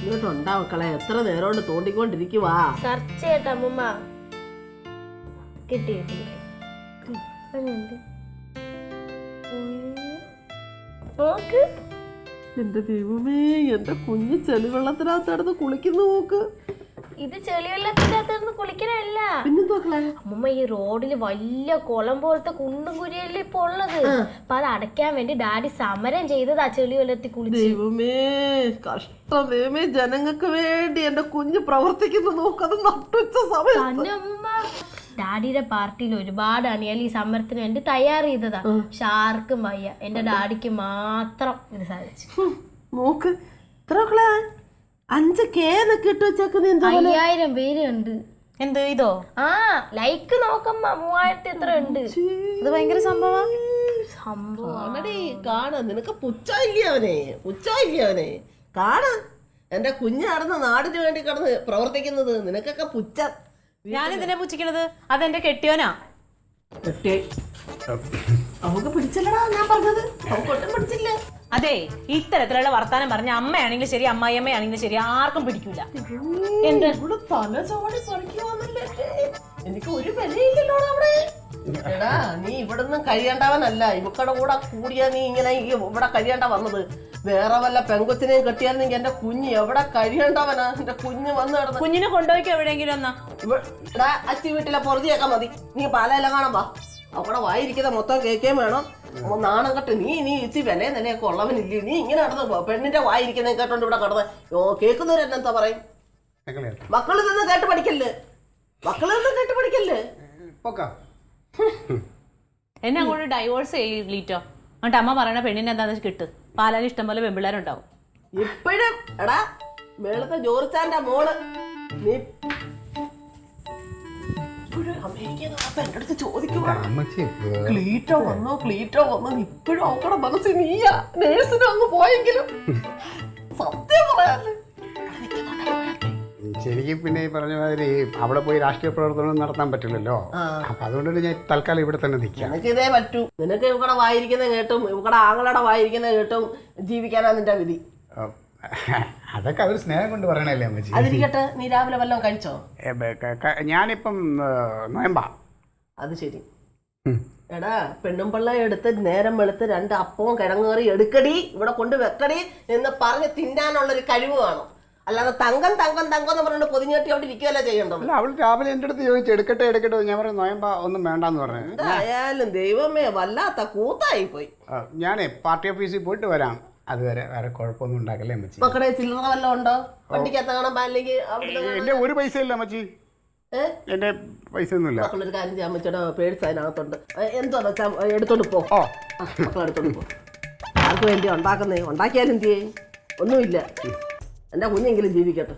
ഇങ്ങോട്ടുണ്ടാ മക്കളെ, എത്ര നേരം കൊണ്ട് തോണ്ടിക്കൊണ്ടിരിക്കുവാ. സെർച്ച് ചെയ്യട്ടെ അമ്മൂമ്മ. കിട്ടി കിട്ടി നോക്ക്. എന്റെ ദൈവമേ, എന്റെ കുഞ്ഞ് ചെളിവെള്ളത്തിനകത്ത് കിടന്ന് കുളിക്കുന്നു നോക്ക്. ഇത് ചെളിവെള്ളത്തിനകത്ത് കുളിക്കണല്ല. പിന്നെന്തോക്കളെ അമ്മൂമ്മ, ഈ റോഡില് വലിയ കുളം പോലത്തെ കുണ്ടും കുരിയല്ലേ ഇപ്പൊ ഉള്ളത്. അപ്പൊ അത് അടയ്ക്കാൻ വേണ്ടി ഡാഡി സമരം ചെയ്തതാ ചെളിവെള്ളത്തിൽ കുളിച്ച്. ദൈവമേ, കഷ്ടം. ദൈവമേ, ജനങ്ങൾക്ക് വേണ്ടി എന്റെ കുഞ്ഞ് പ്രവർത്തിക്കുന്നു നോക്കത്. നട്ടുച്ച സമയം അമ്മൂമ്മ, ഡാഡിയുടെ പാർട്ടിയിൽ ഒരുപാട് അണിയാൽ ഈ സമരത്തിന് വേണ്ടി തയ്യാറ് ചെയ്തതാ. പക്ഷെ ആർക്കും വയ്യ, എന്റെ ഡാഡിക്ക് മാത്രം ഇത് സാധിച്ചു. നോക്ക്, എത്ര മക്കളെ? 5K എന്നൊക്കെ ഇട്ട് വെച്ചേക്കുന്ന 5000 പേര് ഉണ്ട്. എന്ത് ഇതോ? ആ, ലൈക്ക് നോക്കമ്മ, 3000 എത്ര ഉണ്ട്. ഇത് ഭയങ്കര സംഭവം. കാണാ. നിനക്ക് പുച്ഛായില്ലേ അവനെ കാണാ. എന്റെ കുഞ്ഞ് നടന്ന് നാടിന് വേണ്ടി കിടന്ന് പ്രവർത്തിക്കുന്നത് നിനക്കൊക്കെ പുച്ഛം. ഞാനിതിനെ പുച്ഛിക്കണത് അതെന്റെ കെട്ടിയോനാ. അവക്ക് പിടിച്ചില്ലടാ ഞാൻ പറഞ്ഞത്. അവക്കൊട്ടും പിടിച്ചില്ല. അതെ, ഇത്തരത്തിലുള്ള വർത്താനം പറഞ്ഞ അമ്മയാണെങ്കിലും ശരി അമ്മായിയമ്മയാണെങ്കിലും ശരി ആർക്കും പിടിക്കൂല. എന്റെ ഇവിടെ തല ചോടി പറിക്കുവാന്നല്ലേ. എനിക്ക് ഒരു വിലയില്ലല്ലോ അവിടെ. എടാ, നീ ഇവിടുന്ന് കഴിയേണ്ടവനല്ല. ഇവക്കടെ കൂടെ കൂടിയാ നീ ഇങ്ങനെ ഇവിടെ കഴിയേണ്ട വന്നത്. വേറെ വല്ല പെങ്കൊച്ചിനെയും കെട്ടിയായിരുന്നെങ്കിൽ എന്റെ കുഞ്ഞ് എവിടെ കഴിയേണ്ടവനാ. എന്റെ കുഞ്ഞ് വന്ന് കിടന്ന് കുഞ്ഞിനെ കൊണ്ടുപോയിക്കോ എവിടെയെങ്കിലും എന്നാ. ഇവിടെ അച്ചി വീട്ടിലെ പൊറുതിയൊക്കെ മതി. നീ പാലെല്ലാം കാണാൻ വാ. അവിടെ വായിരിക്കുന്ന മൊത്തം കേൾക്കുകയും വേണം. നാണം കെട്ട് നീ ഇച്ചി വിലയും നിലയൊക്കെ ഉള്ളവനില്ലേ. നീ ഇങ്ങനെ നടന്ന് പെണ്ണിന്റെ വായിരിക്കുന്ന കേട്ടോണ്ട് ഇവിടെ കടന്ന് കേൾക്കുന്നവരെന്നെന്താ പറയും? മക്കളിൽ നിന്ന് കേട്ട് പഠിക്കല്ലേ. എന്നെ അങ്ങോട്ട് ഡൈവോഴ്സ് ചെയ്യിട്ടോ. എന്നിട്ട് അമ്മ പറയണ പെണ്ണിനെ എന്താന്ന് കിട്ട്. പാലാൽ ഇഷ്ടം പോലെ പെൺപിള്ളേരുണ്ടാവും. ഇപ്പോഴും എടാ മേളത്തെ ജോർച്ചാന്റെ മോള് നീ എന്റെ അടുത്ത് ചോദിക്കുവാ, ക്ലീറ്റോ വന്നോ ഇപ്പോഴും അവക്കടെ മനസ്സിൽ നീയാ. നേഴ്സിനും അങ്ങ് പോയെങ്കിലും സത്യം പറയാല്ലേ. എനിക്ക് പിന്നെ ഈ പറഞ്ഞ മാതിരി അവിടെ പോയി രാഷ്ട്രീയ പ്രവർത്തനം നടത്താൻ പറ്റില്ലല്ലോ. അപ്പൊ അതുകൊണ്ട് ഞാൻ തൽക്കാലം ഇവിടെ തന്നെ നിൽക്കാം. നിനക്ക് ഇതേ പറ്റൂ. നിനക്ക് ഇവിടെ വായിരിക്കുന്ന കേട്ടും ഇവിടെ ആങ്ങളുടെ വായിരിക്കുന്ന കേട്ടും ജീവിക്കാനാ നിന്റെ വിധി. അതൊക്കെ അവർ സ്നേഹം കൊണ്ട് പറയണല്ലേ അമ്മച്ചി. അതിരിക്കട്ടെ, നീ രാവിലെ വല്ലതും കഴിച്ചോ? ഞാനിപ്പം നോയമ്പാ. അത് ശരി. എടാ, പെണ്ണും പിള്ള എടുത്ത് നേരം വെളുത്ത് 2 അപ്പവും കിഴങ്ങേറി എടുക്കടി, ഇവിടെ കൊണ്ട് വെക്കടി എന്ന് പറഞ്ഞ് തിന്നാനുള്ളൊരു കഴിവ് വേണം. അല്ലാതെ തങ്കം എന്ന് പറഞ്ഞിട്ട് പൊതിഞ്ഞേട്ടി അവിടെ ഇരിക്കുകയല്ല ചെയ്യണ്ടോ. അല്ല, അവൾ രാവിലെ എൻ്റെ അടുത്ത് ചോദിച്ചു എടുക്കട്ടെ. ഞാൻ പറഞ്ഞു നോയമ്പാ ഒന്നും വേണ്ടെന്ന് പറഞ്ഞു. എന്തായാലും ദൈവമേ വല്ലാത്ത കൂത്തായി പോയി. ഞാനേ പാർട്ടി ഓഫീസിൽ പോയിട്ട് വരാം. അതുവരെ വേറെ കുഴപ്പമൊന്നും ഉണ്ടാക്കല്ലേ അമ്മച്ചി. മക്കളെ ചില്ലറ വല്ലതും ഉണ്ടോ? വണ്ടിക്കകത്ത് കാണാൻ പാടില്ലെങ്കിൽ എൻ്റെ ഒരു പൈസ ഇല്ല അമ്മച്ചി. എൻ്റെ പൈസ ഒന്നുമില്ല. മക്കളൊരു കാര്യം ചെയ്യാൻ അമ്മച്ചിയുടെ പേഴ്സ് അതിനകത്തുണ്ട്. എന്തോന്ന് വെച്ചാൽ എടുത്തോണ്ട് പോ. മക്കളെടുത്തോണ്ട് പോ. ആർക്ക് വേണ്ടി ഉണ്ടാക്കുന്നേ? ഉണ്ടാക്കിയാലും എന്ത് ചെയ്യേ? ഒന്നുമില്ല. എന്റെ കുഞ്ഞെങ്കിലും ജീവിക്കട്ടെ.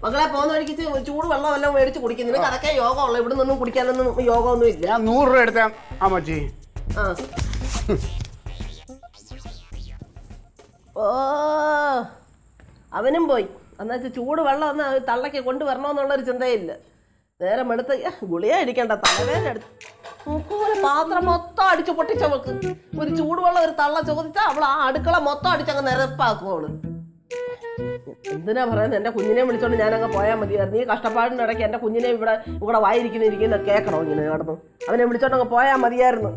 മക്കളെ പോകുന്ന വഴിക്ക് ചൂട് വെള്ളം എല്ലാം മേടിച്ച് കുടിക്കും. നിനക്ക് അതൊക്കെ യോഗം ഉള്ളു. ഇവിടെ നിന്നും കുടിക്കാനൊന്നും യോഗമൊന്നും ഇല്ല. ഞാൻ 100 രൂപ എടുത്താ അമ്മച്ചി. ഓ, അവനും പോയി. എന്നുവെച്ചാൽ ചൂട് വെള്ളം ഒന്ന് തള്ളയ്ക്ക് കൊണ്ടുവരണമെന്നുള്ളൊരു ചിന്തയില്ല. നേരം എടുത്ത് ഗുളിക അടിക്കണ്ട, തലവേദന എടുത്ത് മുക്കുപോലെ പാത്രം മൊത്തം അടിച്ചു പൊട്ടിച്ചവൾക്ക്. ഒരു ചൂടുവെള്ളം ഒരു തള്ള ചോദിച്ചാൽ അവൾ ആ അടുക്കള മൊത്തം അടിച്ചങ്ങ് നിരപ്പാക്കും അവള്. എന്തിനാ പറയുന്നത്? എൻ്റെ കുഞ്ഞിനെ വിളിച്ചോണ്ട് ഞാനങ്ങ് പോയാൽ മതിയായിരുന്നു. ഈ കഷ്ടപ്പാടിൻ്റെ ഇടയ്ക്ക് എൻ്റെ കുഞ്ഞിനെ ഇവിടെ വായിരിക്കുന്ന കേൾക്കണോ ഇങ്ങനെ നടന്നു? അവനെ വിളിച്ചോണ്ടങ്ങ് പോയാൽ മതിയായിരുന്നു.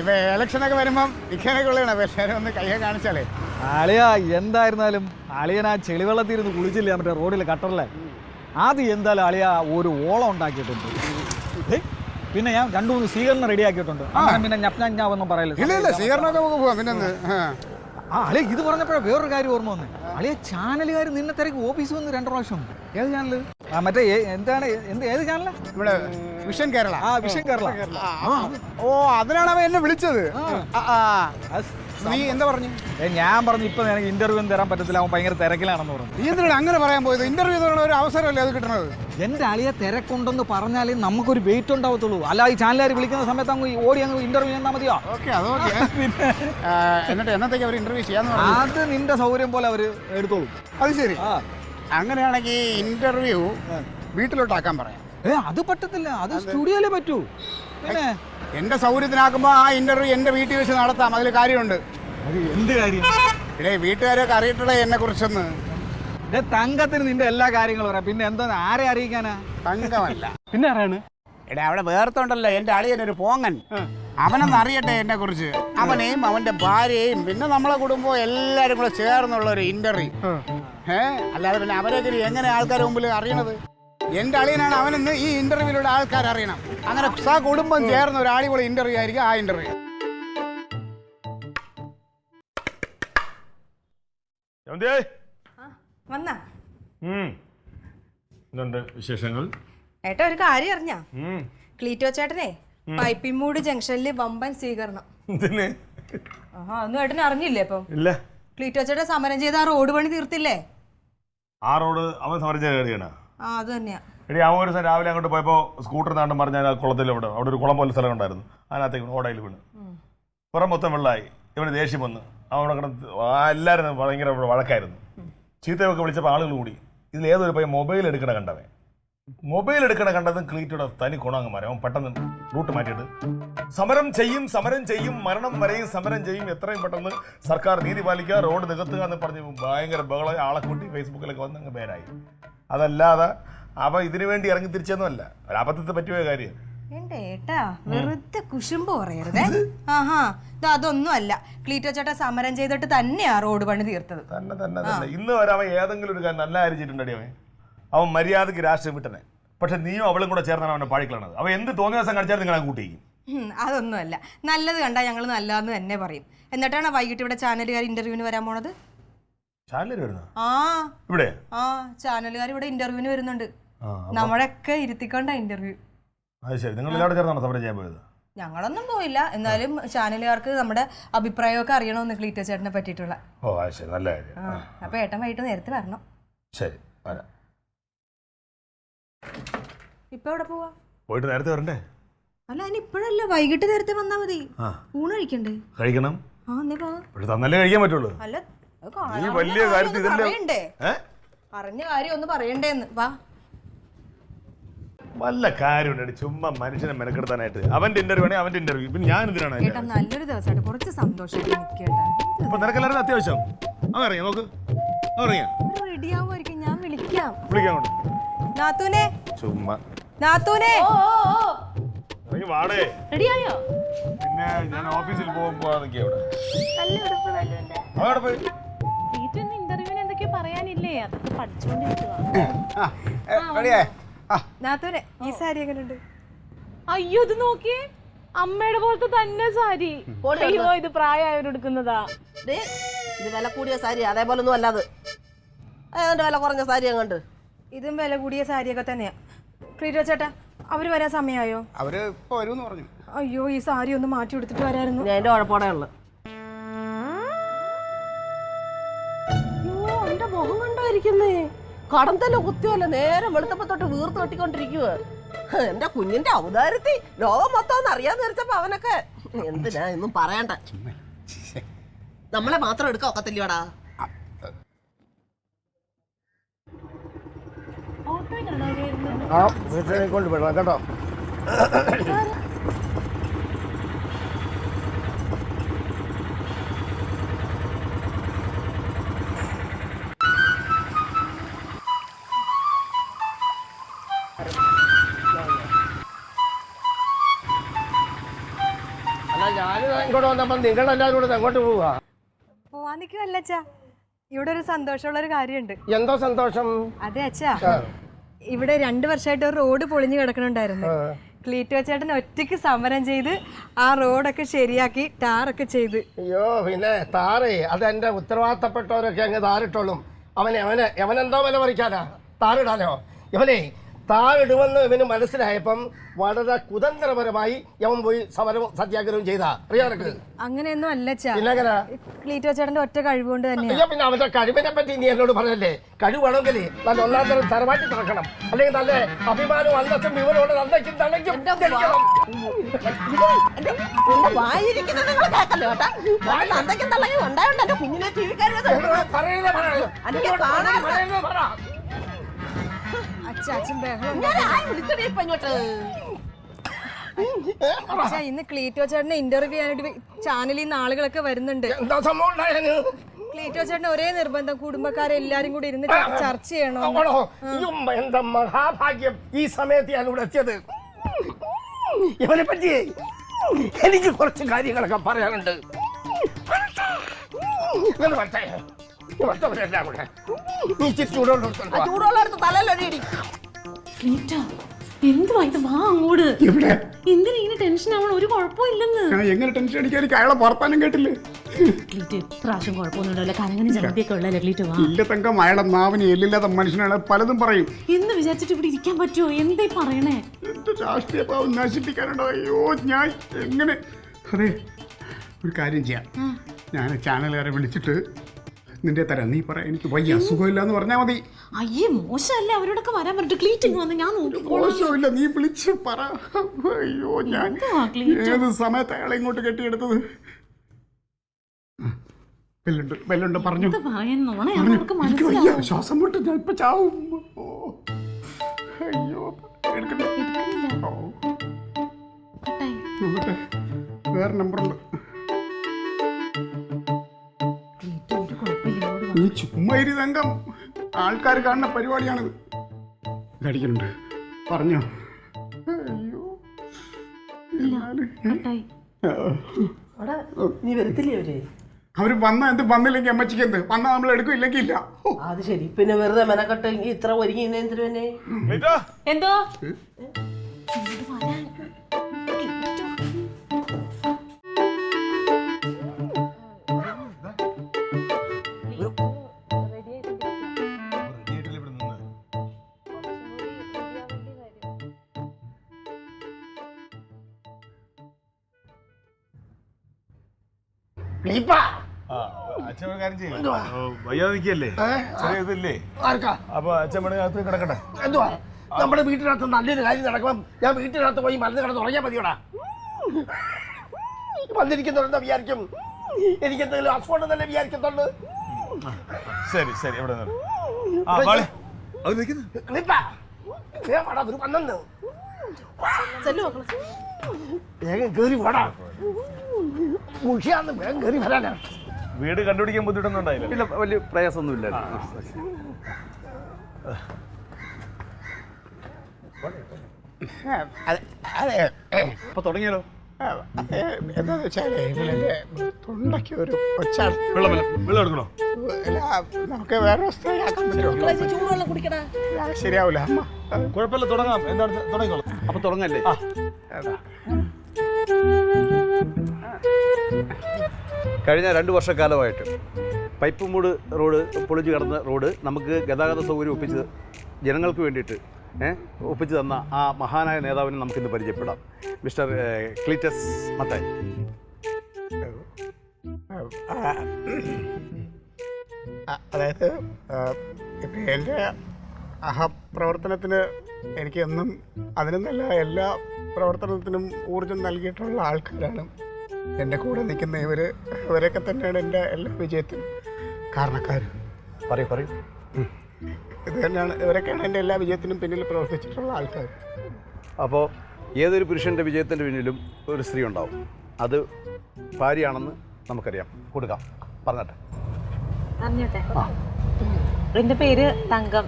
ഇപ്പൊ ഇലക്ഷനൊക്കെ വരുമ്പം ഇരിക്കാനൊക്കെ ഉള്ളതാണ്. പക്ഷേ ഒന്ന് കയ്യെ കാണിച്ചാലേ. അളിയ എന്തായിരുന്നാലും അളിയൻ ആ ചെളിവെള്ളത്തിരുന്ന് കുളിച്ചില്ല മറ്റേ റോഡിൽ കട്ടറിലെ. അത് എന്തായാലും അളിയ ഒരു ഓളം ഉണ്ടാക്കിയിട്ടുണ്ട്. പിന്നെ ഞാൻ 2-3 സ്വീകരണം റെഡി ആക്കിയിട്ടുണ്ട്. പിന്നെ ഞപ്പൊന്നും പറയല്ലേ. സ്വീകരണമൊക്കെ നമുക്ക് പോവാം. പിന്നെ അളിയ ഇത് പറഞ്ഞപ്പോഴേ വേറൊരു കാര്യം ഓർമ്മ വന്നേ. അളിയ ചാനലുകാർ നിന്നെ തിരക്ക് ഓഫീസ് വന്ന് 2 പ്രാവശ്യം. ഏത് ചാനല്? മറ്റേ എന്താണ് ഏത് ചാനലാ? ഇവിടെ വിഷൻ കേരള. വിഷൻ കേരള. ഓ, അതിനാണ് അവൻ എന്നെ വിളിച്ചത്. നീ എന്താ പറഞ്ഞു? ഞാൻ പറഞ്ഞു ഇപ്പൊ എനിക്ക് ഇന്റർവ്യൂ ഒന്നും തരാൻ പറ്റത്തില്ല, അവൻ ഭയങ്കര തിരക്കിലാണെന്ന് പറഞ്ഞു. നീ എന്തിനാണ് അങ്ങനെ പറയാൻ പോയത്? ഇന്റർവ്യൂ എന്നുള്ള ഒരു അവസരമല്ലേ അത് കിട്ടണത്? എന്റെ അളിയെ തിരക്കുണ്ടെന്ന് പറഞ്ഞാലേ നമുക്കൊരു വെയിറ്റ് ഉണ്ടാവത്തുള്ളൂ. അല്ല ഈ ചാനലുകാർ വിളിക്കുന്ന സമയത്ത് അങ്ങ് ഓടി അങ്ങ് ഇന്റർവ്യൂ ചെയ്യാൻ മതിയോ? ഓക്കെ, അത് ഓക്കെ. എന്നിട്ട് എന്നത്തേക്ക് അവർ ഇന്റർവ്യൂ ചെയ്യാന്ന് പറഞ്ഞു? അത് നിന്റെ സൗകര്യം പോലെ അവര് എടുത്തോളൂ. അത് ശരി. അങ്ങനെയാണെങ്കിൽ ഇന്റർവ്യൂ വീട്ടിലോട്ടാക്കാൻ പറയാം. അത് പറ്റത്തില്ല, അത് സ്റ്റുഡിയോയിലേ പറ്റൂ. പിന്നെ എൻ്റെ സൗകര്യത്തിനാക്കുമ്പോൾ ആ ഇൻ്റർവ്യൂ എൻ്റെ വീട്ടിൽ വെച്ച് നടത്താം, അതിൽ കാര്യമുണ്ട്. അത് എന്ത് കാര്യം? ഇടേ വീട്ടുകാരൊക്കെ അറിയട്ടുള്ള എന്നെ കുറിച്ചൊന്ന്. തങ്കത്തിന് നിന്റെ എല്ലാ കാര്യങ്ങളും പറയാം, പിന്നെ എന്താ ആരെ അറിയിക്കാനാ? തങ്കമല്ല പിന്നെ ആരാണ്? എടാ അവിടെ വേർത്തുണ്ടല്ലോ എൻ്റെ അളിയനൊരു പോങ്ങൻ, അവനൊന്ന് അറിയട്ടെ എന്നെ കുറിച്ച്. അവനെയും അവൻ്റെ ഭാര്യയും പിന്നെ നമ്മളെ കുടുംബം എല്ലാവരും കൂടെ ചേർന്നുള്ള ഒരു ഇന്റർവ്യൂ. അല്ലാതെ പിന്നെ അവരൊക്കെ എങ്ങനെ ആൾക്കാർ മുമ്പിൽ അറിയണത്? എൻ്റെ അളിയനാണ് അവനെന്ന് ഈ ഇന്റർവ്യൂവിലൂടെ ആൾക്കാർ അറിയണം. അങ്ങനെ കുടുംബം ചേർന്ന ഒരു അടിപൊളി ഇന്റർവ്യൂ ആയിരിക്കും ആ ഇന്റർവ്യൂ. എന്തുണ്ട് വിശേഷങ്ങൾ? ഏട്ടാ ഒരു കാര്യം അറിഞ്ഞാ? ക്ലീറ്റോ ചേട്ടനെ പൈപ്പിമൂട് ജംഗ്ഷനിൽ വമ്പൻ സ്വീകരണം. ഒന്നും ഏട്ടനെ അറിഞ്ഞില്ലേ? ഇപ്പം ഇല്ല. ക്ലീറ്റോ ചേട്ടൻ സമരം ചെയ്ത് ആ റോഡ് പണി തീർത്തില്ലേ? ആ റോഡ് അവൻ സമരം ചെയ്യണ? അത് തന്നെയാ. എടി അവൻ ഒരു ദിവസം രാവിലെ അങ്ങോട്ട് പോയപ്പോൾ സ്കൂട്ടർ നാണ്ടും പറഞ്ഞാൽ ആ കുളത്തിൽ അവിടെ ഒരു കുളം പോലെ സ്ഥലം ഉണ്ടായിരുന്നു, അതിനകത്തേക്ക് ഓടയിൽ വീണ് പുറം മൊത്തം വെള്ളമായി. ഇവന് ദേഷ്യം വന്ന് അവിടെ കിടന്ന് എല്ലാവരും ഭയങ്കര വഴക്കായിരുന്നു. ചീത്തയൊക്കെ വിളിച്ചപ്പോൾ ആളുകൾ കൂടി. ഇതിലേതൊരു പയ്യൻ മൊബൈൽ എടുക്കണ കണ്ടവൻ. മൊബൈൽ എടുക്കണ കണ്ടതും ക്ലീറ്റോടെ തനി ഗുണങ്ങന്മാരെ അവൻ പെട്ടെന്ന് റൂട്ട് മാറ്റിയിട്ട് സമരം ചെയ്യും മരണം വരെയും സമരം ചെയ്യും, എത്രയും പെട്ടെന്ന് സർക്കാർ നീതി പാലിക്കുക, റോഡ് നികത്തുക എന്ന് പറഞ്ഞ് ഭയങ്കര ബഹളം ആളെ കൂട്ടി ഫേസ്ബുക്കിലൊക്കെ വന്ന് അങ്ങ് പേരായി. അതല്ലാതെ അവ ഇതിനു വേണ്ടി ഇറങ്ങി തിരിച്ചൊന്നുമല്ല, ഒരു അബദ്ധത്തെ പറ്റിയ കാര്യം. എന്റെ ഏട്ടാ വെറുതെ കുശുമ്പ് പറയരുതേ. അതൊന്നും അല്ല, ക്ലീറ്റോ ചേട്ടൻ സമരം ചെയ്തിട്ട് തന്നെയാ റോഡ് പണി തീർത്തത്. തന്നെ ഇന്ന് വരെ അവൻ ഏതെങ്കിലും ഒരു നല്ല കാര്യം ചെയ്തിട്ടുണ്ടടി? അവൻ മര്യാദക്ക് രാഷ്ട്രീയം വിട്ടനെ. പക്ഷെ നീയും അവളും കൂടെ ചേർന്നാണ് അവനെ പാഴിക്കളണത്. അവൻ എന്ത് തോന്നിയ ദിവസം കാണിച്ചാൽ നിങ്ങളെ കൂട്ടിയിരിക്കും. അതൊന്നുമല്ല, നല്ലത് കണ്ടാൽ ഞങ്ങൾ നല്ലതെന്ന് തന്നെ പറയും. എന്നിട്ടാണ് വൈകിട്ട് ഇവിടെ ചാനലുകാർ ഇന്റർവ്യൂവിന് വരാൻ പോണത്. ഇവിടെ ചാനലുകാർ ഇവിടെ ഇന്റർവ്യൂവിന് വരുന്നുണ്ട്. നമ്മളൊക്കെ ഇരുത്തിക്കൊണ്ട ഇന്റർവ്യൂ. ഞങ്ങളൊന്നും പോയില്ല, എന്നാലും ചാനലുകാർക്ക് നമ്മുടെ അഭിപ്രായമൊക്കെ അറിയണമെന്ന് ക്ലീറ്റോ ചേട്ടനെ പറ്റിയിട്ടുള്ള. അപ്പൊ ഏട്ടൻ വൈകിട്ട് നേരത്തെ വരണം. ശരി, വരാം. ഇപ്പൊ എവിടെ പോവാ? പോയിട്ട് നേരത്തെ വരണ്ടേ? അല്ല അതിന് ഇപ്പഴല്ല, വൈകിട്ട് നേരത്തെ വന്നാ മതി. ഊണ് കഴിക്കണ്ടേ? കഴിക്കണം. തന്നല്ലേ കഴിക്കാൻ പറ്റുള്ളൂ. അല്ല വലിയ കാര്യത്തിൽ പറഞ്ഞ കാര്യം ഒന്ന് പറയണ്ടേന്ന്. വാ, വല്ല കാര്യമുണ്ട് ചുമ്മാ മനുഷ്യനെ മെനക്കെടുത്താനായിട്ട്. അവന്റെ ഇന്റർവ്യൂ ആണെങ്കിൽ അവന്റെ ഇന്റർവ്യൂ, പിന്നെ ഞാൻ എന്തിനാണ്? നല്ലൊരു ദിവസമായിട്ട് കുറച്ച് സന്തോഷം. ഇപ്പൊ നിനക്കെല്ലാവരും അത്യാവശ്യം അറിയാം. നോക്ക് റെഡി ആവുമായിരിക്കും, ഞാൻ വിളിക്കാം. വിളിക്കാം നാത്തൂനെ. ചുമ്മാ നാത്തൂനെ വാടേ. റെഡിയായോ? പിന്നെ ഞാൻ ഓഫീസിൽ പോവാന്നൊക്കെ ഇന്റർവ്യൂവിന് എന്തൊക്കെയോ പറയാനില്ലേ? അതൊക്കെ പഠിച്ചോണ്ടിരിക്കുക. നാത്തൂനെ ഈ സാരി എങ്ങനെയുണ്ട്? അയ്യോ ഇത് നോക്കിയേ, അമ്മയുടെ പോലത്തെ തന്നെ സാരി. അയ്യോ ഇത് പ്രായമായവരെടുക്കുന്നതാ. ഇത് വില കൂടിയ സാരി, അതേപോലെ ഒന്നും അല്ലാതെ വില കുറഞ്ഞ സാരി അങ്ങോട്ട്. ഇതും വില കൂടിയ സാരിയൊക്കെ തന്നെയാ. ക്ലീറ്റോ ചേട്ടാ അവര് വരാൻ സമയമായോ? അവര് ഇപ്പൊ വരും പറഞ്ഞു. അയ്യോ ഈ സാരി ഒന്ന് മാറ്റി എടുത്തിട്ട് വരായിരുന്നു. എന്റെ കുഴപ്പമോടെ ഉള്ളു. എന്റെ മുഖം കണ്ടായിരിക്കുന്നേ, കടന്തല്ലോ കുത്തിയല്ല, നേരെ വെളുത്തപ്പോ തൊട്ട് വീർത്ത് കെട്ടിക്കൊണ്ടിരിക്കുക. എന്റെ കുഞ്ഞിന്റെ ഔദാര്യത്തിൽ ലോകം മൊത്തം ഒന്ന് അറിയാന്ന് വെച്ചപ്പോ അവനൊക്കെ എന്തിനാ ഒന്നും പറയണ്ട. നമ്മളെ മാത്രം എടുക്കാൻ ഒക്കത്തില്ലടാ. കൊണ്ടുപോയി കേട്ടോ. ഇങ്ങോട്ട് വന്നപ്പോ നിങ്ങളെല്ലാവരും കൂടെ എങ്ങോട്ട് പോവാ? പോവാൻ നിൽക്കുവല്ല അച്ഛാ, ഇവിടെ ഒരു സന്തോഷമുള്ള ഒരു കാര്യമുണ്ട്. എന്തോ സന്തോഷം? അതെ അച്ഛാ, ഇവിടെ 2 വർഷമായിട്ട് ഒരു റോഡ് പൊളിഞ്ഞു കിടക്കണുണ്ടായിരുന്നു. ക്ലീറ്റോ ചേട്ടൻ ഒറ്റയ്ക്ക് സമരം ചെയ്ത് ആ റോഡൊക്കെ ശരിയാക്കി ടാറൊക്കെ ചെയ്ത്. അയ്യോ പിന്നെ താറേ, അതെന്റെ ഉത്തരവാദിത്തപ്പെട്ടവരൊക്കെ അങ്ങ് താറിട്ടോളും. അവനെന്തോ വില പറിക്കാനാ താറിടാനോ? ഇവനെ താറിടുമെന്ന് ഇവന് മനസ്സിലായപ്പം വളരെ കുതന്ത്രപരമായി അവൻ പോയി സമരവും സത്യാഗ്രഹവും ചെയ്താ. അറിയാനൊക്കെ അങ്ങനെയൊന്നും അല്ല പിന്നെങ്ങനെ? ക്ലീറ്റോ ചേട്ടന്റെ ഒറ്റ കഴിവുകൊണ്ട് തന്നെ. അയ്യോ പിന്നെ അവന്റെ കഴിവിനെ പറ്റി നീ എന്നോട് പറഞ്ഞല്ലേ? കഴിവ് വേണമെങ്കിൽ നല്ല ഒന്നാം തരം തറവാറ്റി തുറക്കണം, അല്ലെങ്കിൽ നല്ല അഭിമാനവും അന്തസ്സും വിവരമുള്ള നന്ദയ്ക്കും തളയ്ക്കും. അച്ഛൻ ബഹളം. പക്ഷേ ഇന്ന് ക്ലീറ്റോ ചേട്ടനെ ഇന്റർവ്യൂ ചെയ്യാനായിട്ട് ചാനലിൽ നിന്ന് ആളുകളൊക്കെ വരുന്നുണ്ട്. എന്താ സംഭവം ഉണ്ടായാലും ക്ലീറ്റോ ചേട്ടന് ഒരേ നിർബന്ധം, കുടുംബക്കാരെല്ലാരും കൂടി ഇരുന്ന് ചർച്ച ചെയ്യണം. എന്താ മഹാഭാഗ്യം ഈ സമയത്ത് ഞാൻ ഇവിടെ എത്തിയത്. ഇവനെ പറ്റി എനിക്ക് കുറച്ച് കാര്യങ്ങളൊക്കെ പറയാനുണ്ട്. ചൂടുവെള്ളം എടുത്ത് തലയിലൊഴിയടി. എന്തുവാ ഇത്? വാ അങ്ങോട്ട്. എന്തിനാ ഇങ്ങനെ ടെൻഷൻ ആവണം? ഒരു കുഴപ്പമില്ലെന്ന്. എങ്ങനെ ടെൻഷൻ അടിക്കാൻ? എനിക്ക് അയാളെ വർത്താനം കേട്ടില്ലേ? ക്ലീറ്റ് പ്രാവശ്യം കുഴപ്പമൊന്നുമില്ല. കനങ്ങനെ ചലന്തിയൊക്കെ ഉള്ളല്ലേ ക്ലീറ്റ്? വാ. ഇല്ല തങ്കം, അയാളെ നാവിന് എല്ലില്ലാത്ത മനുഷ്യനാണ്, പലതും പറയും. എന്ന് വിചാരിച്ചിട്ട് ഇവിടെ ഇരിക്കാൻ പറ്റുമോ? എന്തായി പറയണേ? എന്ത് രാഷ്ട്രീയ ഭാവം നശിപ്പിക്കാനുണ്ടോ? അയ്യോ, ഞാൻ എങ്ങനെ? അതെ, ഒരു കാര്യം ചെയ്യാം. ഞാൻ ചാനലുകാരെ വിളിച്ചിട്ട് നിന്റെ തരാം. നീ പറ, എനിക്ക് വയ്യ, അസുഖമില്ല എന്ന് പറഞ്ഞാൽ മതി. അയ്യേ, മോശമല്ലേ അവരോടൊക്കെ വരാൻ പറഞ്ഞിട്ട്. ക്ലീറ്റ് വന്ന് ഞാൻ മോശമില്ല, നീ വിളിച്ച് പറ. അയ്യോ, ഞാൻ ഏത് സമയത്ത് അയാളെ ഇങ്ങോട്ട് കെട്ടിയെടുത്തത്? ബെല്ലുണ്ട്, പറഞ്ഞു. എനിക്ക് വയ്യ, ശ്വാസം മുട്ട്, ഞാൻ ഇപ്പൊ ചാവും. അയ്യോ, നോക്കട്ടെ, വേറെ നമ്പറുണ്ട്. നീ ചുമ്മാ ഇരി തങ്കം, ആൾക്കാർ കാണുന്ന പരിപാടിയാണിത്. ഇതടിക്കുന്നുണ്ട്, പറഞ്ഞോ. അയ്യോ, നീ വരത്തില്ലേ അവര്? അവര് വന്ന എന്ത്, വന്നില്ലെങ്കിൽ അമ്മച്ചിക്ക് എന്ത്? വന്നാൽ നമ്മൾ എടുക്കും, ഇല്ലെങ്കിൽ ഇല്ല. അത് ശരി. പിന്നെ വെറുതെ മെനക്കെട്ടെങ്കിൽ ഇത്ര ഒരുങ്ങി എന്തിനു തന്നെ? എന്തോ അച്ഛൻ കാര്യം ചെയ്യും, വയ്യാതെ നിൽക്കല്ലേ, ചെറിയ ഇതില്ലേ? അപ്പൊ അച്ഛൻ വേണമെങ്കിൽ അകത്ത് കിടക്കട്ടെ. എന്തുവാ നമ്മുടെ വീട്ടിനകത്ത് നല്ലൊരു കാര്യം നടക്കുമ്പം ഞാൻ വീട്ടിനകത്ത് പോയി മരുന്ന് കിടന്ന് ഉറങ്ങിയാൽ മതിയോടാ. വന്നിരിക്കുന്നുണ്ടെന്ന് വിചാരിക്കും, എനിക്ക് എന്തെങ്കിലും അസുഖം തന്നെ വിചാരിക്കത്തുള്ളൂ. ശരി ശരി, എവിടെ വന്നു വേഗം കേറി പോടാ. മുഷിയാന്ന് വേഗം കേറി വരാനാ. വീട് കണ്ടുപിടിക്കാൻ ബുദ്ധിമുട്ടൊന്നും ഉണ്ടായില്ല? ഇല്ല, വലിയ പ്രയാസമൊന്നുമില്ല. അതെ, അപ്പൊ തുടങ്ങിയാലോ? എന്താന്ന് വെച്ചാലേ തൊണ്ടയ്ക്ക് ഒരു ഒച്ചാണ്. വെള്ളം എടുക്കണോ? നമുക്ക് വേറെ വസ്തുവാക്കാൻ പറ്റുമോ? ചൂടുവെള്ളം കുടിക്കടാ. ശരിയാവൂല അമ്മ. കുഴപ്പമില്ല, തുടങ്ങാം. എന്താണ്, തുടങ്ങിക്കോളാം. അപ്പൊ തുടങ്ങല്ലേ? കഴിഞ്ഞ 2 വർഷക്കാലമായിട്ട് പൈപ്പ് മൂട് റോഡ് പൊളിച്ചു കിടന്ന റോഡ് നമുക്ക് ഗതാഗത സൗകര്യം ഒപ്പിച്ച് ജനങ്ങൾക്ക് വേണ്ടിയിട്ട് ഒപ്പിച്ചു തന്ന ആ മഹാനായ നേതാവിനെ നമുക്കിന്ന് പരിചയപ്പെടാം. മിസ്റ്റർ ക്ലീറ്റസ് മത്തായി. അതായത് എൻ്റെ പ്രവർത്തനത്തിന് എനിക്ക് എന്നും അതിനൊന്നല്ല എല്ലാ പ്രവർത്തനത്തിനും ഊർജം നൽകിയിട്ടുള്ള ആൾക്കാരാണ് എൻ്റെ കൂടെ നിൽക്കുന്ന ഇവരൊക്കെ തന്നെയാണ് എൻ്റെ എല്ലാ വിജയത്തിനും കാരണക്കാർ. പറയൂ. ഇത് തന്നെയാണ്, ഇവരൊക്കെയാണ് എൻ്റെ എല്ലാ വിജയത്തിനും പിന്നിൽ പ്രവർത്തിച്ചിട്ടുള്ള ആൾക്കാർ. അപ്പോൾ ഏതൊരു പുരുഷൻ്റെ വിജയത്തിൻ്റെ പിന്നിലും ഒരു സ്ത്രീ ഉണ്ടാവും. അത് ഭാര്യയാണെന്ന് നമുക്കറിയാം. കൊടുക്കാം, പറഞ്ഞട്ടെ. എൻ്റെ പേര് തങ്കം.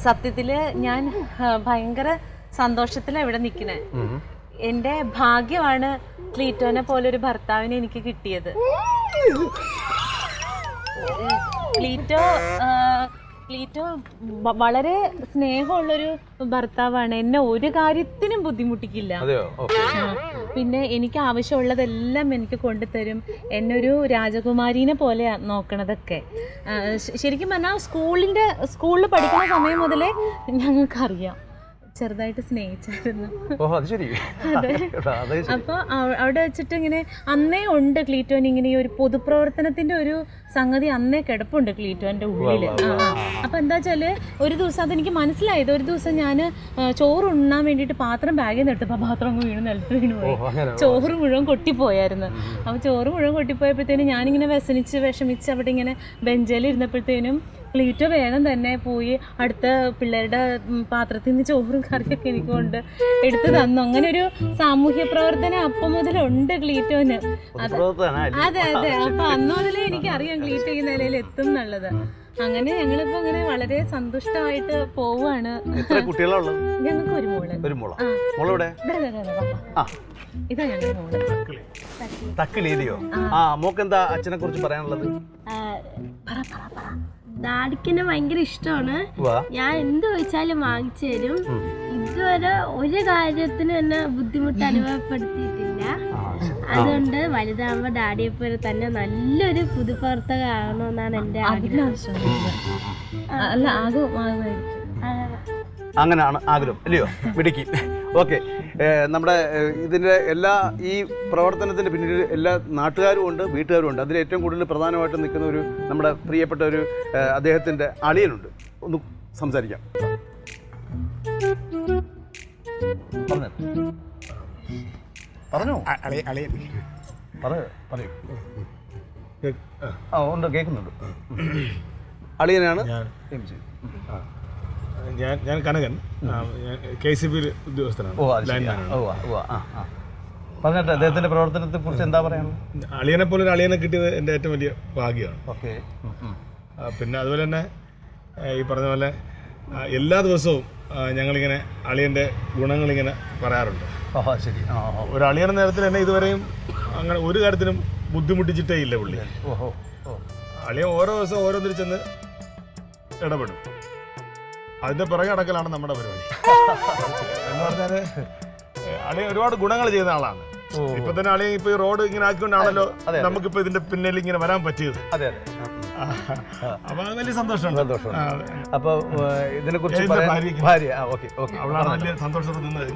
സത്യത്തില് ഞാൻ ഭയങ്കര സന്തോഷത്തിലാണ് ഇവിടെ നിൽക്കുന്നത്. എൻ്റെ ഭാഗ്യമാണ് ക്ലീറ്റോനെ പോലൊരു ഭർത്താവിനെ എനിക്ക് കിട്ടിയത്. ക്ലീറ്റോ വളരെ സ്നേഹമുള്ളൊരു ഭർത്താവാണ്. എന്നെ ഒരു കാര്യത്തിനും ബുദ്ധിമുട്ടിക്കില്ല. പിന്നെ എനിക്ക് ആവശ്യമുള്ളതെല്ലാം എനിക്ക് കൊണ്ടുതരും. എന്നൊരു രാജകുമാരീനെ പോലെ നോക്കണതൊക്കെ. ശരിക്കും പറഞ്ഞാൽ സ്കൂളിൽ പഠിക്കുന്ന സമയം മുതലേ ഞങ്ങൾക്കറിയാം. ചെറുതായിട്ട് സ്നേഹിച്ചായിരുന്നു. അതെ. അപ്പോൾ അവിടെ വെച്ചിട്ട് ഇങ്ങനെ അന്നേ ഉണ്ട് ക്ലീറ്റോന് ഇങ്ങനെ ഒരു പൊതുപ്രവർത്തനത്തിന്റെ ഒരു സംഗതി അന്നേ കിടപ്പുണ്ട് ക്ലീറ്റോന്റെ ഉള്ളില്. അപ്പൊ എന്താ വെച്ചാല് ഒരു ദിവസം അതെനിക്ക് മനസ്സിലായത്. ഒരു ദിവസം ഞാൻ ചോറ് ഉണ്ണാൻ വേണ്ടിയിട്ട് പാത്രം ബാഗിൽ നിന്ന് എടുത്തപ്പോൾ പാത്രം അങ്ങ് വീണ് നിലത്ത് വീണ് പോയി. ചോറ് മുഴുവൻ കൊട്ടിപ്പോയായിരുന്നു. അപ്പോൾ ചോറ് മുഴുവൻ കൊട്ടിപ്പോയപ്പോഴത്തേനും ഞാനിങ്ങനെ വിഷമിച്ച് അവിടെ ഇങ്ങനെ ബെഞ്ചിൽ ഇരുന്നപ്പോഴത്തേനും ക്ലീറ്റോ വേഗം തന്നെ പോയി അടുത്ത പിള്ളേരുടെ പാത്രത്തിൽ നിന്ന് ചോറും കറിയൊക്കെ എനിക്ക് കൊണ്ട് എടുത്തു തന്നു. അങ്ങനെ ഒരു സാമൂഹ്യ പ്രവർത്തനം അപ്പം മുതലുണ്ട് ക്ലീറ്റോന്. അതെ അതെ, അപ്പൊ അന്ന് മുതലേ എനിക്കറിയാം ക്ലീറ്റോ ഈ നിലയിൽ എത്തും എന്നുള്ളത്. അങ്ങനെ ഞങ്ങളിപ്പോ അങ്ങനെ വളരെ സന്തുഷ്ടമായിട്ട് പോവാണ്. ഞങ്ങൾക്ക് ഒരു മോള്. ഇതാ ഞങ്ങളുടെ മോള്. തക്കിലേതിയോ? ആ, മോക്കെന്താ അച്ഛനെ കുറിച്ച് പറയാനുള്ളത്? ഡാഡിക്കെന്നെ ഭയങ്കര ഇഷ്ടമാണ്. ഞാൻ എന്ത് ചോദിച്ചാലും വാങ്ങിച്ചു തരും. ഇതുവരെ ഒരു കാര്യത്തിന് എന്നെ ബുദ്ധിമുട്ട് അനുഭവപ്പെടുത്തിയിട്ടില്ല. അതുകൊണ്ട് വലുതാകുമ്പോ ഡാഡിയെ പോലെ തന്നെ നല്ലൊരു പൊതുപ്രവർത്തക ആകണമെന്നാണ് എന്റെ ആഗ്രഹം. അല്ല, ആകുമായിരിക്കും. അങ്ങനെയാണ് ആഗ്രഹം അല്ലയോ? മിടുക്കി. ഓക്കെ, നമ്മുടെ ഇതിൻ്റെ ഈ പ്രവർത്തനത്തിൻ്റെ പിന്നിൽ എല്ലാ നാട്ടുകാരും ഉണ്ട്, വീട്ടുകാരും ഉണ്ട്. അതിൽ ഏറ്റവും കൂടുതൽ പ്രധാനമായിട്ട് നിൽക്കുന്ന ഒരു നമ്മുടെ പ്രിയപ്പെട്ട ഒരു അദ്ദേഹത്തിൻ്റെ അളിയനുണ്ട്. ഒന്ന് സംസാരിക്കാം. പറഞ്ഞോ. പറയൂ. ഉണ്ട്, കേൾക്കുന്നുണ്ട്. അളിയനാണ് ഞാൻ കനകൻ, KCB ഉദ്യോഗസ്ഥനാണ്. പറഞ്ഞിട്ട് അദ്ദേഹത്തിന്റെ പ്രവർത്തനത്തെ കുറിച്ച് എന്താ പറയാനുള്ളത്? അളിയനെ പോലെ ഒരു അളിയനെ കിട്ടിയത് എൻ്റെ ഏറ്റവും വലിയ ഭാഗ്യമാണ്. ഓക്കെ. പിന്നെ അതുപോലെ തന്നെ ഈ പറഞ്ഞ പോലെ എല്ലാ ദിവസവും ഞങ്ങളിങ്ങനെ അളിയൻ്റെ ഗുണങ്ങളിങ്ങനെ പറയാറുണ്ട്. ശരി. ഒരു അളിയൻ നേരത്തിൽ എന്നെ ഇതുവരെയും അങ്ങനെ ഒരു കാര്യത്തിനും ബുദ്ധിമുട്ടിച്ചിട്ടേ ഇല്ല പുള്ളി. അളിയൻ ഓരോ ദിവസവും ഓരോന്നിൽ ചെന്ന് ഇടപെടും. അതിന്റെ പിറകെ അടക്കലാണ് നമ്മുടെ പരിപാടി. എന്ന് പറഞ്ഞാല് അളിയൻ ഒരുപാട് ഗുണങ്ങൾ ചെയ്യുന്ന ആളാണ്. ഇപ്പൊ തന്നെ അളിയൻ ഇപ്പൊ ഈ റോഡ് ഇങ്ങനെ ആക്കിക്കൊണ്ടാണല്ലോ നമുക്കിപ്പോ ഇതിന്റെ പിന്നിൽ ഇങ്ങനെ വരാൻ പറ്റിയത്. അപ്പൊ അത് വലിയ സന്തോഷമുണ്ട്. അപ്പൊ ഇതിനെ കുറിച്ച് അവളാണ് വലിയ സന്തോഷത്തോടെ നിന്നത്.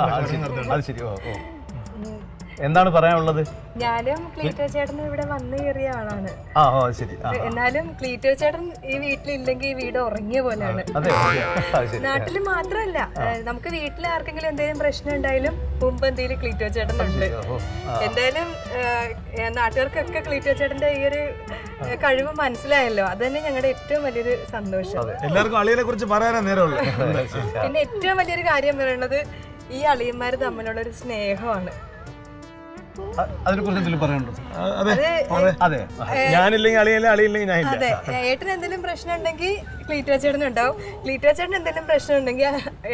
എന്താണ് പറയാനുള്ളത്? ഞാനും ക്ലീറ്റോ ചേട്ടനും ഇവിടെ വന്നു കയറിയ ആളാണ്. ശരി. എന്നാലും ക്ലീറ്റോ ചേട്ടൻ ഈ വീട്ടിലില്ലെങ്കിൽ ഈ വീട് ഉറങ്ങിയ പോലെയാണ്. നാട്ടില് മാത്രമല്ല, നമുക്ക് വീട്ടിൽ ആർക്കെങ്കിലും എന്തെങ്കിലും പ്രശ്നം ഉണ്ടായാലും മുമ്പ് എന്തെങ്കിലും ക്ലീറ്റോ ചേട്ടൻ ഉണ്ട്. എന്തായാലും നാട്ടുകാർക്കൊക്കെ ക്ലീറ്റോ ചേട്ടന്റെ ഈ ഒരു കഴിവ് മനസ്സിലായല്ലോ. അത് തന്നെ ഞങ്ങളുടെ ഏറ്റവും വലിയൊരു സന്തോഷം. എല്ലാവർക്കും അളിയനെ കുറിച്ച് പറയാനേ നേരമുള്ളൂ. പിന്നെ ഏറ്റവും വലിയൊരു കാര്യം പറയുന്നത് ഈ അളിയന്മാര് തമ്മിലുള്ള ഒരു സ്നേഹമാണ്. അതിനെ കുറിച്ച് എന്തെങ്കിലും പറയാനുണ്ടോ? ഞാനില്ലെങ്കിൽ അളിയല്ല, അളിയില്ലെങ്കിൽ ഞാനില്ല. അതെ, ഏട്ടന് എന്തെങ്കിലും പ്രശ്നം ഉണ്ടെങ്കിൽ ക്ലീറ്റോ ചേട്ടനും ഉണ്ടാവും, ക്ലീറ്റോ ചേട്ടന് എന്തെങ്കിലും പ്രശ്നം ഉണ്ടെങ്കിൽ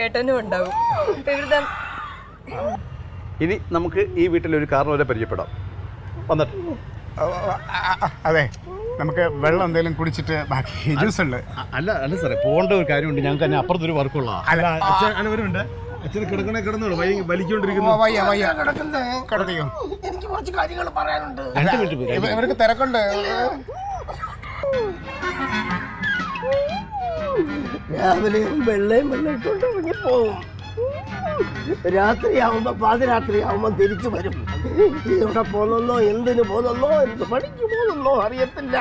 ഏട്ടനും ഉണ്ടാവും. ഇനി നമുക്ക് ഈ വീട്ടിലൊരു കാരണവരെ പരിചയപ്പെടാം. വന്നിട്ട് അതെ, നമുക്ക് വെള്ളം എന്തെങ്കിലും കുടിച്ചിട്ട് ബാക്കി ജ്യൂസ് ഉണ്ട്. അല്ല സാറേ, പോകേണ്ട ഒരു കാര്യമുണ്ട്. ഞങ്ങൾക്ക് തന്നെ അപ്പുറത്തൊരു വർക്കുള്ള അനുവരുണ്ട്. അച്ഛന് കിടക്കണേ കിടന്നോളൂ, വലിക്കൊണ്ടിരിക്കുന്നു. എനിക്ക് കുറച്ച് കാര്യങ്ങൾ പറയാനുണ്ട്. ഇവർക്ക് തിരക്കുണ്ട്. രാവിലെ വെള്ളയും ഇട്ടുകൊണ്ട് ഇറങ്ങിപ്പോവും. രാത്രിയാവുമ്പോ പാതിരാത്രിയാവുമ്പോ തിരിച്ചു വരും. ഇവിടെ പോന്നെന്നോ എന്തിനു പോന്നെന്നോ എന്ത് പണിക്ക് പോന്നെന്നോ അറിയത്തില്ല.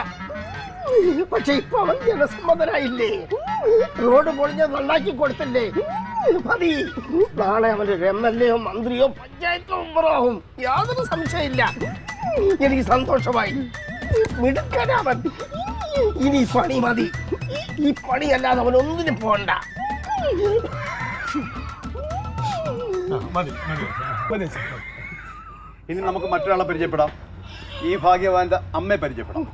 പക്ഷെ ഇപ്പൊ അവൻ ജനസമ്മതനായില്ലേ, റോഡ് പൊളിഞ്ഞ് നന്നാക്കി കൊടുത്തില്ലേ, മതി. നാളെ അവന്റെ MLA യോ മന്ത്രിയോ പഞ്ചായത്ത് മെമ്പറാവും, യാതൊരു സംശയമില്ല. എനിക്ക് സന്തോഷമായി. മിടുക്കനവൻ. ഇനി പണി മതി. ഈ പണിയല്ലാതെ അവൻ ഒന്നിനും പോണ്ട. ഇനി നമുക്ക് മറ്റൊരാളെ പരിചയപ്പെടാം. ഈ ഭാഗ്യവാന്റെ അമ്മയെ പരിചയപ്പെടാം.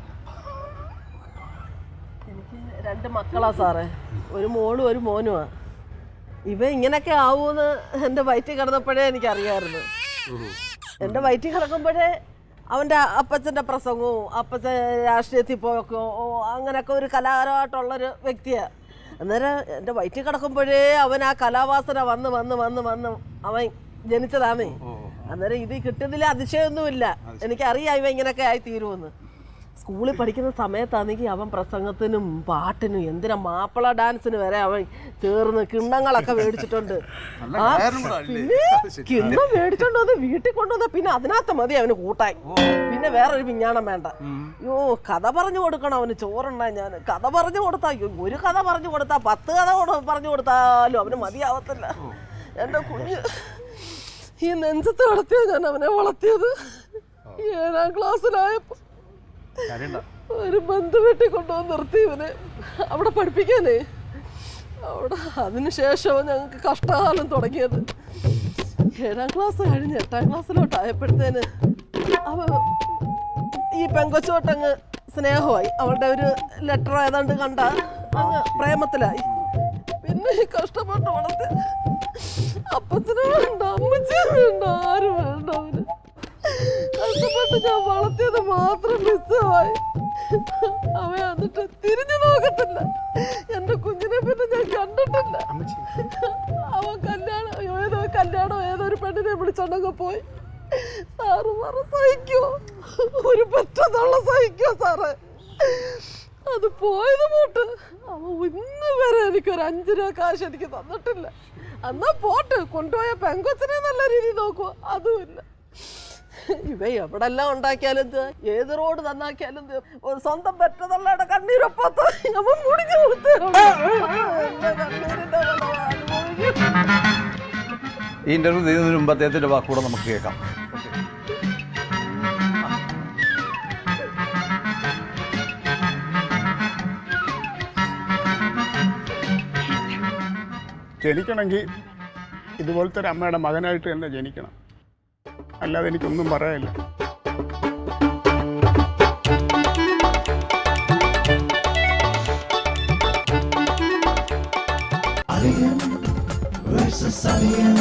എനിക്ക് 2 മക്കളാ സാറേ, ഒരു മോളും ഒരു മോനുമാ. ഇവ ഇങ്ങനെയൊക്കെ ആവൂന്ന് എൻ്റെ വയറ്റിൽ കിടന്നപ്പോഴേ എനിക്കറിയാമായിരുന്നു. എൻ്റെ വയറ്റിൽ കിടക്കുമ്പോഴേ അവൻ്റെ അപ്പച്ചൻ്റെ പ്രസംഗവും അപ്പച്ചൻ രാഷ്ട്രീയത്തിൽ പോയൊക്കെ അങ്ങനെയൊക്കെ ഒരു കലാകാരമായിട്ടുള്ളൊരു വ്യക്തിയാണ്. അന്നേരം എൻ്റെ വയറ്റിൽ കിടക്കുമ്പോഴേ അവൻ ആ കലാവാസന വന്ന് വന്ന് വന്ന് വന്ന് അവൻ ജനിച്ചതാണേ. അന്നേരം ഇത് കിട്ടുന്നതിൽ അതിശയമൊന്നുമില്ല. എനിക്കറിയാം ഇവ ഇങ്ങനെയൊക്കെ ആയി തീരുമെന്ന്. സ്കൂളിൽ പഠിക്കുന്ന സമയത്താണെങ്കിൽ അവൻ പ്രസംഗത്തിനും പാട്ടിനും എന്തിനാ മാപ്പിള ഡാൻസിന് വരെ അവൻ ചേർന്ന് കിണ്ണങ്ങളൊക്കെ മേടിച്ചിട്ടുണ്ട്. പിന്നെ കിണ്ണം മേടിച്ചോണ്ട് വന്ന് വീട്ടിൽ കൊണ്ടുവന്ന പിന്നെ അതിനകത്ത് മതി അവന് കൂട്ടായി. പിന്നെ വേറൊരു പിഞ്ഞാണം വേണ്ട. അയ്യോ, കഥ പറഞ്ഞു കൊടുക്കണം അവന്. ചോറുണ്ടായി ഞാൻ കഥ പറഞ്ഞു കൊടുത്താ, ഒരു കഥ പറഞ്ഞു കൊടുത്താ 10 കഥ പറഞ്ഞു കൊടുത്താലും അവന് മതിയാവത്തില്ല. എൻ്റെ കുഞ്ഞ് ഈ നെഞ്ചത്ത് വളർത്തിയത് ഞാൻ അവനെ വളർത്തിയത് 7ാം ക്ലാസ്സിലായപ്പോ. ഒരു ബന്ധു വീട്ടിൽ കൊണ്ടുവന്ന് നിർത്തി ഇവന് അവിടെ പഠിപ്പിക്കാനേ. അവിടെ അതിനുശേഷവും ഞങ്ങൾക്ക് കഷ്ടകാലം തുടങ്ങിയത്. 7ാം ക്ലാസ് കഴിഞ്ഞ് 8ാം ക്ലാസ്സിലോട്ടായപ്പോഴത്തേന് ഈ പെങ്കൊച്ചോട്ടങ്ങ് സ്നേഹമായി. അവളുടെ ഒരു ലെറ്റർ ഏതാണ്ട് കണ്ട അങ്ങ് പ്രേമത്തിലായി. പിന്നെ ഈ കഷ്ടപ്പെട്ട് വളർത്തി അപ്പച്ചനും വേണ്ട അമ്മച്ചനും വേണ്ട ആരും വേണ്ട. അവന് കഷ്ടപ്പെട്ട് ഞാൻ വളർത്തിയത് മാത്രം മിസ്സായി. അവൻ എന്നിട്ട് തിരിഞ്ഞു നോക്കത്തില്ല. എന്റെ കുഞ്ഞിനെ പിന്നെ ഞാൻ കണ്ടിട്ടില്ല. അവൻ കല്യാണം ഏതൊരു പെണ്ണിനെ വിളിച്ചോണ്ടങ്ങ് പോയി. സാറ് പറ സഹിക്കോ? ഒരു പറ്റത്തുള്ള സഹിക്കോ സാറേ? അത് പോയത് പോട്ട് അവൻ ഇന്ന് വരെ എനിക്കൊരു 5 രൂപ കാശ് എനിക്ക് തന്നിട്ടില്ല. എന്നാ പോട്ട് കൊണ്ടുപോയ പെങ്കൊച്ചിനെ നല്ല രീതിയിൽ നോക്കുക, അതുമില്ല. ഇവ എവിടെല്ലാം ഉണ്ടാക്കിയാലും എന്ത്, ഏത് റോഡ് നന്നാക്കിയാലും സ്വന്തം പറ്റതള്ളയുടെ കണ്ണീരൊപ്പത്ത് അവൻ മുടിഞ്ഞു കൊടുത്തേ. ഈ ഇന്റർവ്യൂ ചെയ്യുന്നതിന് മുമ്പ് അദ്ദേഹത്തിന്റെ വാക്കുകൂടെ നമുക്ക് കേൾക്കാം. ജനിക്കണമെങ്കിൽ ഇതുപോലത്തെ ഒരു അമ്മയുടെ മകനായിട്ട് തന്നെ ജനിക്കണം. അല്ലാതെ എനിക്കൊന്നും പറയാനില്ല. Alien versus Alien.